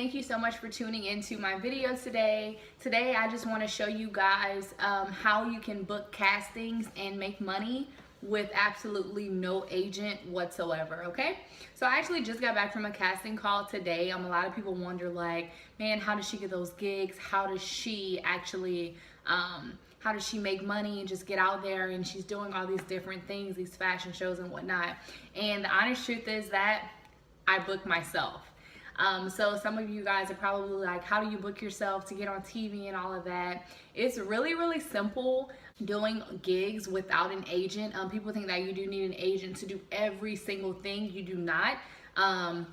thank you so much for tuning into my video today. Today I just want to show you guys how you can book castings and make money with absolutely no agent whatsoever. Okay, so I actually just got back from a casting call today. A lot of people wonder, like, man, how does she get those gigs? How does she actually how does she make money and just get out there, and she's doing all these different things, these fashion shows and whatnot. And the honest truth is that I book myself. So some of you guys are probably like, how do you book yourself to get on TV and all of that? It's really, really simple doing gigs without an agent. People think that you do need an agent to do every single thing. You do not.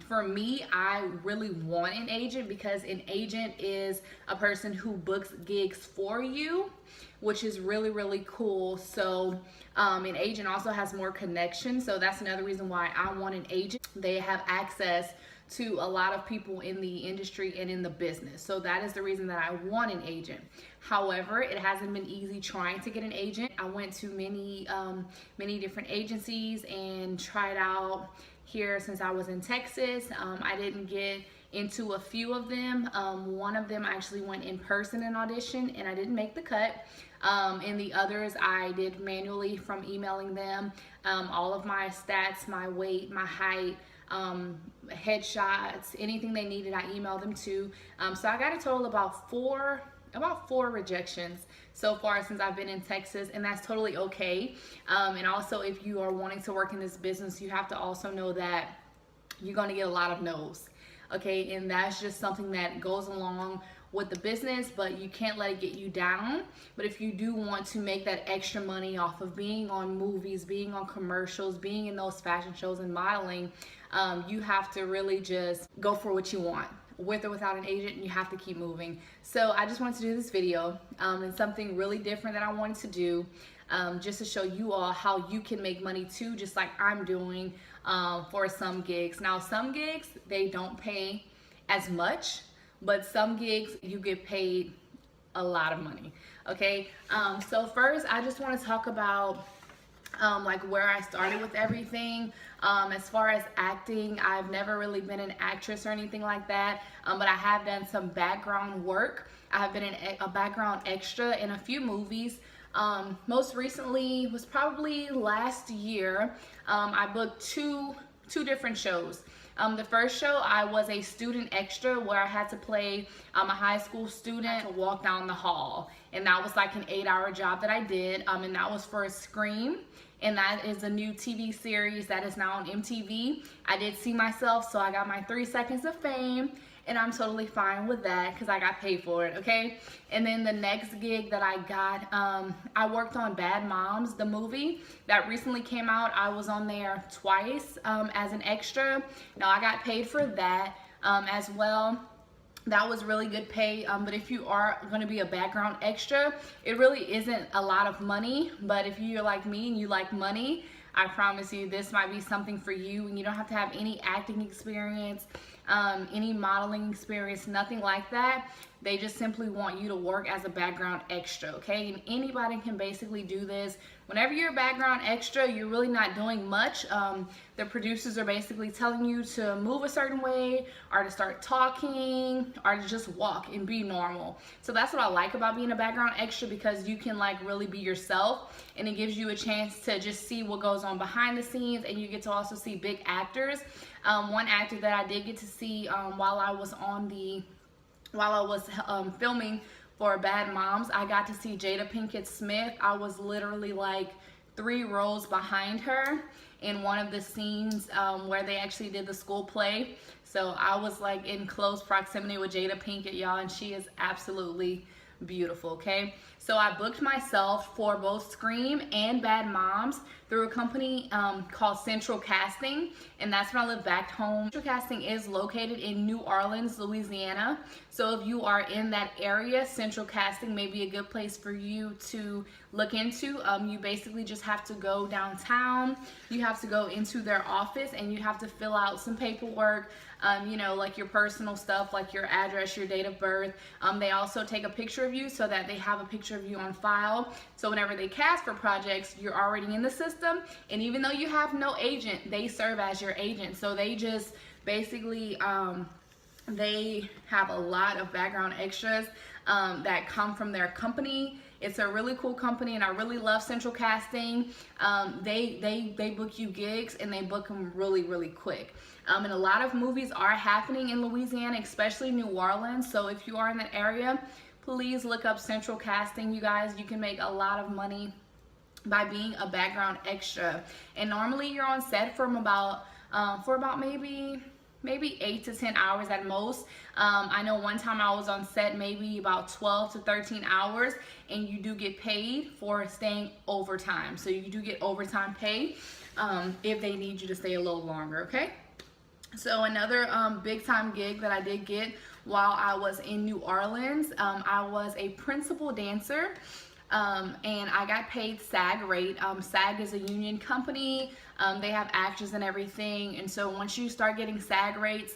For me, I really want an agent because an agent is a person who books gigs for you, which is really, really cool. So an agent also has more connections. So that's another reason why I want an agent. They have access to a lot of people in the industry and in the business. So that is the reason that I want an agent. However, it hasn't been easy trying to get an agent. I went to many different agencies and tried out here since I was in Texas. I didn't get into a few of them. One of them I actually went in person and auditioned, and I didn't make the cut. And the others I did manually from emailing them. All of my stats, my weight, my height, headshots, anything they needed, I emailed them to. So I got a total about four rejections so far since I've been in Texas, and that's totally okay. And also, if you are wanting to work in this business, you have to also know that you're going to get a lot of no's, okay? And that's just something that goes along with the business, but you can't let it get you down. But if you do want to make that extra money off of being on movies, being on commercials, being in those fashion shows and modeling, you have to really just go for what you want, with or without an agent, and you have to keep moving. So I just wanted to do this video, and something really different that I wanted to do, just to show you all how you can make money too, just like I'm doing for some gigs. Now, some gigs, they don't pay as much, but some gigs you get paid a lot of money. Okay, so first I just want to talk about like where I started with everything. As far as acting, I've never really been an actress or anything like that, but I have done some background work. I have been a background extra in a few movies. Most recently was probably last year. I booked two different shows. The first show, I was a student extra where I had to play a high school student to walk down the hall. And that was like an 8-hour job that I did. And that was for Scream. And that is a new TV series that is now on MTV. I did see myself, so I got my 3 seconds of fame. And I'm totally fine with that because I got paid for it, okay? And then the next gig that I got, I worked on Bad Moms, the movie that recently came out. I was on there twice as an extra. Now, I got paid for that as well. That was really good pay, but if you are going to be a background extra, it really isn't a lot of money. But if you're like me and you like money, I promise you this might be something for you. And you don't have to have any acting experience, any modeling experience, nothing like that. They just simply want you to work as a background extra, okay? And anybody can basically do this. Whenever you're a background extra, you're really not doing much. The producers are basically telling you to move a certain way, or to start talking, or to just walk and be normal. So that's what I like about being a background extra, because you can like really be yourself, and it gives you a chance to just see what goes on behind the scenes, and you get to also see big actors. One actor that I did get to see while I was filming for Bad Moms, I got to see Jada Pinkett Smith. I was literally like 3 rows behind her in one of the scenes where they actually did the school play. So I was like in close proximity with Jada Pinkett, y'all, and she is absolutely beautiful, okay? So I booked myself for both Scream and Bad Moms through a company called Central Casting, and that's when I live back home. Central Casting is located in New Orleans, Louisiana. So if you are in that area, Central Casting may be a good place for you to look into. You basically just have to go downtown. You have to go into their office, and you have to fill out some paperwork, you know, like your personal stuff, like your address, your date of birth. They also take a picture of you so that they have a picture of you on file. So whenever they cast for projects, you're already in the system. And even though you have no agent, they serve as your agent. So they just basically They have a lot of background extras that come from their company. It's a really cool company, and I really love Central Casting. They book you gigs, and they book them really quick. And a lot of movies are happening in Louisiana, especially New Orleans. So if you are in that area, please look up Central Casting. You guys, you can make a lot of money by being a background extra. And normally you're on set for about maybe 8 to 10 hours at most. I know one time I was on set maybe about 12 to 13 hours, and you do get paid for staying overtime. So you do get overtime pay if they need you to stay a little longer, okay? So another big time gig that I did get while I was in New Orleans, I was a principal dancer. And I got paid SAG rate. SAG is a union company. They have actors and everything. And so once you start getting SAG rates,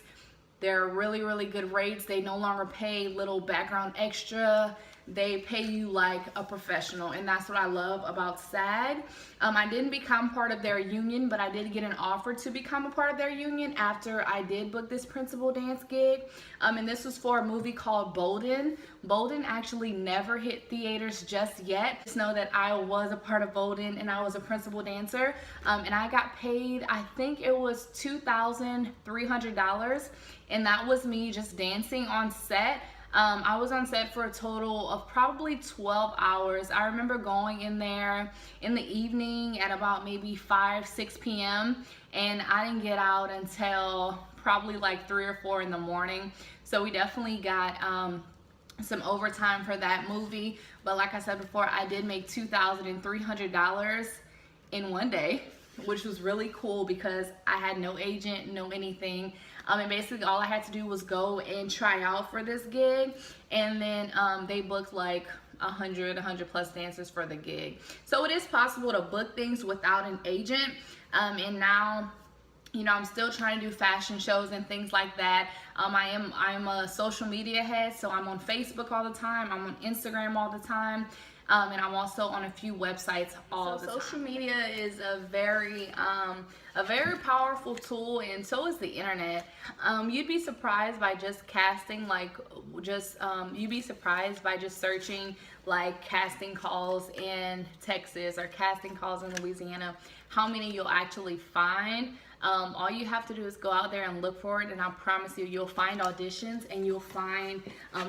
they're really good rates. They no longer pay little background extra. They pay you like a professional, and that's what I love about SAG. I didn't become part of their union, but I did get an offer to become a part of their union after I did book this principal dance gig. And this was for a movie called Bolden. Bolden actually never hit theaters just yet. Just know that I was a part of Bolden, and I was a principal dancer. And I got paid, I think it was $2,300, and that was me just dancing on set. I was on set for a total of probably 12 hours. I remember going in there in the evening at about maybe 6 p.m. and I didn't get out until probably like 3 or 4 in the morning. So we definitely got some overtime for that movie. But like I said before, I did make $2,300 in one day, which was really cool because I had no agent, no anything. And basically all I had to do was go and try out for this gig, and then they booked like 100 plus dancers for the gig. So it is possible to book things without an agent. And now, you know, I'm still trying to do fashion shows and things like that. I'm a social media head, so I'm on Facebook all the time. I'm on Instagram all the time. And I'm also on a few websites all the time. Social media is a very powerful tool, and so is the internet. You'd be surprised by just casting, you'd be surprised by just searching like casting calls in Texas or casting calls in Louisiana, how many you'll actually find. All you have to do is go out there and look for it, and I promise you, you'll find auditions and you'll find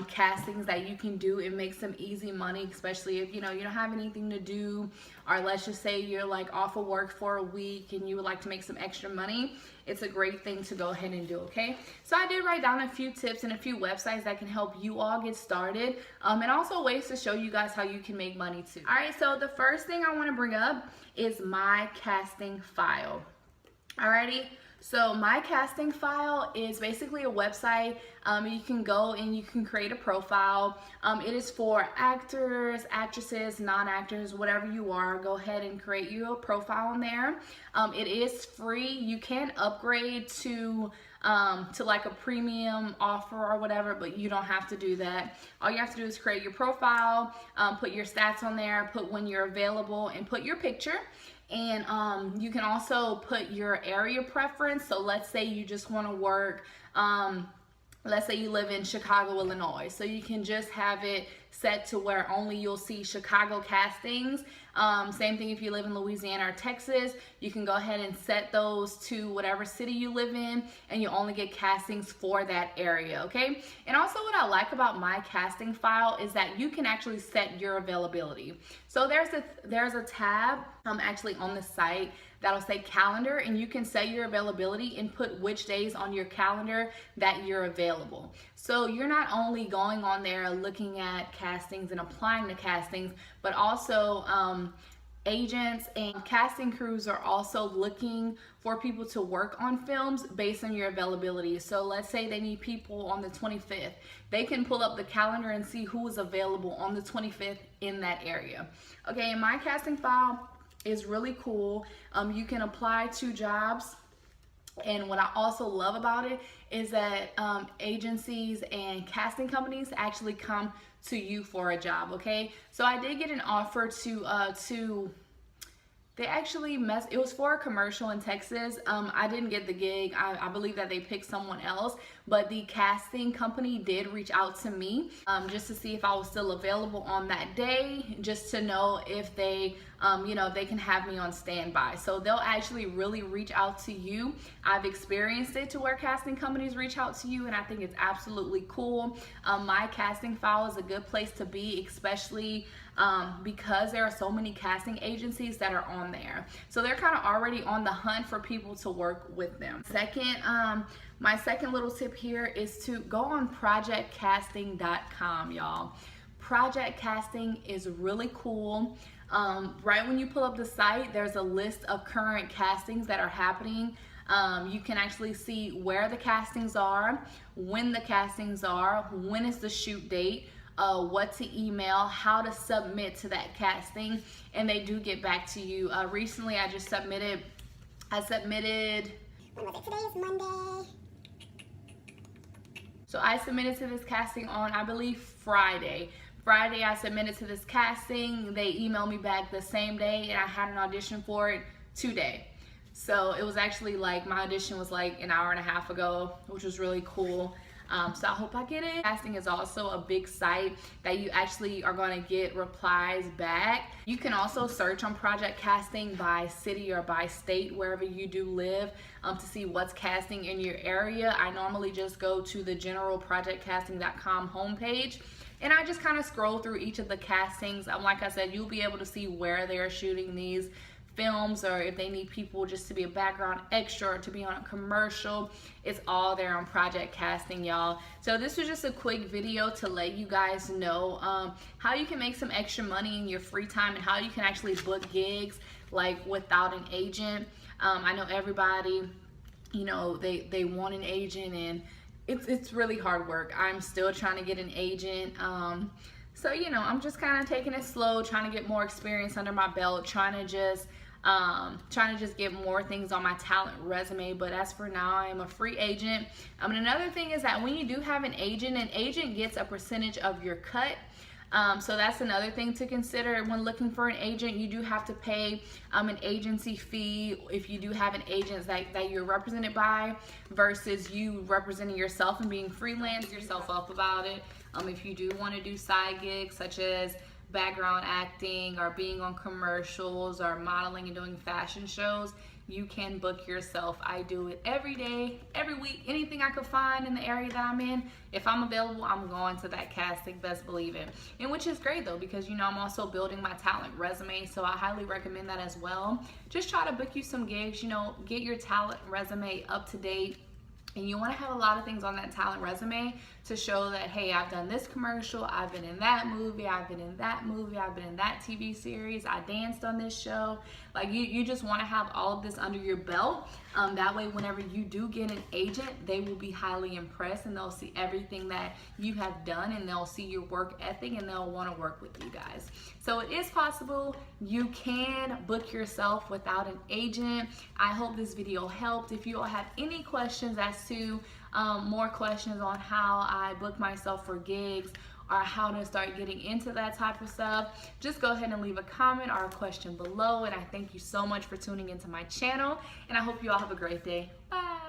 castings that you can do and make some easy money, especially if you know you don't have anything to do, or let's just say you're like off of work for a week and you would like to make some extra money. It's a great thing to go ahead and do, okay? So I did write down a few tips and a few websites that can help you all get started, and also ways to show you guys how you can make money too. All right, so the first thing I want to bring up is My Casting File. Alrighty, so My Casting File is basically a website. You can go and you can create a profile. It is for actors, actresses, non-actors, whatever you are. Go ahead and create you a profile on there. It is free. You can upgrade to like a premium offer or whatever, but you don't have to do that. All you have to do is create your profile, put your stats on there, put when you're available, and put your picture. And you can also put your area preference. So let's say you just want to work, let's say you live in Chicago, Illinois. So you can just have it set to where only you'll see Chicago castings. Same thing if you live in Louisiana or Texas. You can go ahead and set those to whatever city you live in, and you only get castings for that area, okay? And also what I like about My Casting File is that you can actually set your availability. So there's a tab actually on the site that'll say calendar, and you can set your availability and put which days on your calendar that you're available. So you're not only going on there looking at castings and applying to castings, but also agents and casting crews are also looking for people to work on films based on your availability. So let's say they need people on the 25th. They can pull up the calendar and see who is available on the 25th in that area. Okay, and My Casting File is really cool. You can apply to jobs, and what I also love about it is that agencies and casting companies actually come to you for a job, okay? So I did get an offer to they actually it was for a commercial in Texas. I didn't get the gig. I believe that they picked someone else, but the casting company did reach out to me just to see if I was still available on that day, just to know if they, you know, they can have me on standby. So they'll actually really reach out to you. I've experienced it to where casting companies reach out to you, and I think it's absolutely cool. My casting file is a good place to be, especially because there are so many casting agencies that are on there. So they're kind of already on the hunt for people to work with them. Second, my second little tip here is to go on projectcasting.com, y'all. Project casting is really cool. Right when you pull up the site, there's a list of current castings that are happening. You can actually see where the castings are, when the castings are, when is the shoot date, what to email, how to submit to that casting, and they do get back to you. Recently, I submitted, when was it? Today is Monday. So I submitted to this casting on, I believe, Friday. I submitted to this casting. They emailed me back the same day, and I had an audition for it today. So it was actually like, my audition was like an hour and a half ago, which was really cool. So I hope I get it. Casting is also a big site that you actually are going to get replies back. You can also search on Project Casting by city or by state, wherever you do live, to see what's casting in your area. I normally just go to the general projectcasting.com homepage, and I just kind of scroll through each of the castings. Like I said, you'll be able to see where they're shooting these films, or if they need people just to be a background extra or to be on a commercial. It's all there on Project Casting, y'all. So this was just a quick video to let you guys know how you can make some extra money in your free time, and how you can actually book gigs like without an agent. I know everybody, you know, they want an agent, and it's really hard work. I'm still trying to get an agent. So, you know, I'm just kind of taking it slow, trying to get more experience under my belt, trying to just get more things on my talent resume. But as for now, I am a free agent. And another thing is that when you do have an agent gets a percentage of your cut. So that's another thing to consider when looking for an agent. You do have to pay an agency fee if you do have an agent that you're represented by, versus you representing yourself and being freelance yourself up about it. If you do want to do side gigs such as background acting or being on commercials or modeling and doing fashion shows, you can book yourself. I do it every day, every week, anything I could find in the area that I'm in. If I'm available, I'm going to that casting, best believe it. And which is great though, because you know, I'm also building my talent resume, so I highly recommend that as well. Just try to book you some gigs, you know, get your talent resume up to date. And you want to have a lot of things on that talent resume to show that, hey, I've done this commercial, I've been in that movie, I've been in that movie, I've been in that TV series, I danced on this show. Like you just want to have all of this under your belt. That way, whenever you do get an agent, they will be highly impressed, and they'll see everything that you have done, and they'll see your work ethic, and they'll want to work with you guys. So it is possible. You can book yourself without an agent. I hope this video helped. If you all have any questions as to more questions on how I book myself for gigs, or how to start getting into that type of stuff, just go ahead and leave a comment or a question below. And I thank you so much for tuning into my channel, and I hope you all have a great day. Bye.